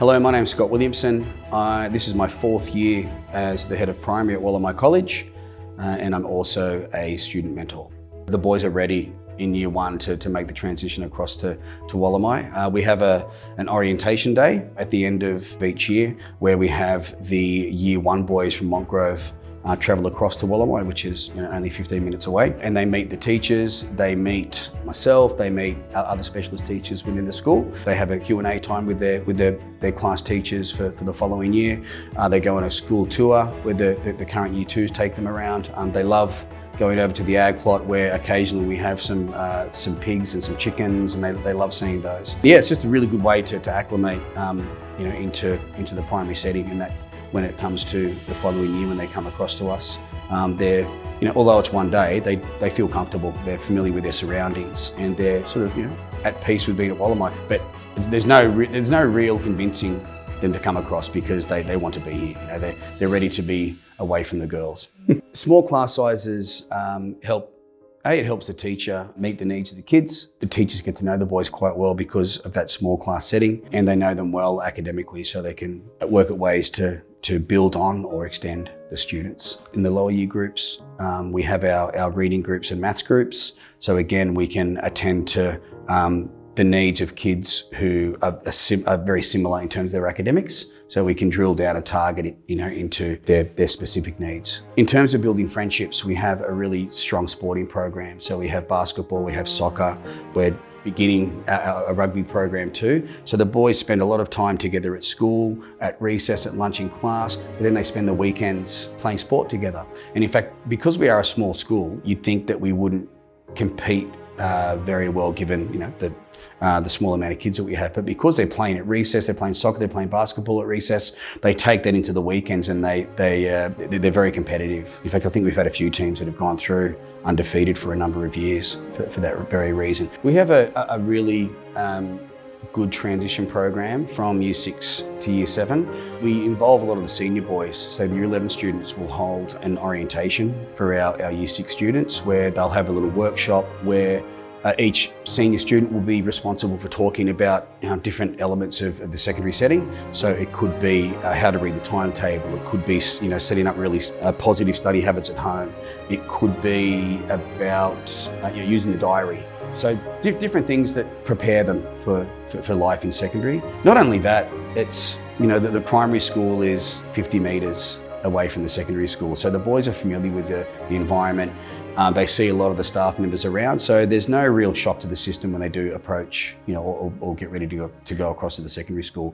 Hello, my name's Scott Williamson. This is my 4th year as the head of primary at Wollamai College, and I'm also a student mentor. The boys are ready in year 1 to make the transition across to Wollamai. We have an orientation day at the end of each year where we have the year 1 boys from Montgrove travel across to Wollamai, which is only 15 minutes away, and they meet the teachers, they meet myself, they meet other specialist teachers within the school. They have a Q&A time with their class teachers for the following year. They go on a school tour where the current year 2s take them around. They love going over to the ag plot where occasionally we have some pigs and some chickens, and they love seeing those. Yeah, it's just a really good way to acclimate into the primary setting, and that when it comes to the following year when they come across to us, they're, although it's one day, they feel comfortable, they're familiar with their surroundings, and they're sort of, at peace with being at Wollamai. But there's no real convincing them to come across because they want to be here. They're ready to be away from the girls. Small class sizes help. It helps the teacher meet the needs of the kids. The teachers get to know the boys quite well because of that small class setting, and they know them well academically, so they can work at ways to build on or extend the students. In the lower year groups, we have our reading groups and maths groups. So again, we can attend to the needs of kids who are very similar in terms of their academics. So we can drill down and target it, into their specific needs. In terms of building friendships, we have a really strong sporting program. So we have basketball, we have soccer, we're beginning a rugby program too. So the boys spend a lot of time together at school, at recess, at lunch in class, but then they spend the weekends playing sport together. And in fact, because we are a small school, you'd think that we wouldn't compete very well given the small amount of kids that we have, but because they're playing at recess, they're playing soccer, they're playing basketball at recess, they take that into the weekends, and they're very competitive. In fact, I think we've had a few teams that have gone through undefeated for a number of years for that very reason. We have a really good transition program from year 6 to year 7. We involve a lot of the senior boys, so the year 11 students will hold an orientation for our year 6 students where they'll have a little workshop where each senior student will be responsible for talking about different elements of the secondary setting. So it could be how to read the timetable, it could be setting up really positive study habits at home, it could be about using the diary. So different things that prepare them for life in secondary. Not only that, it's the primary school is 50 metres away from the secondary school, so the boys are familiar with the environment. They see a lot of the staff members around, so there's no real shock to the system when they do approach, or get ready to go across to the secondary school.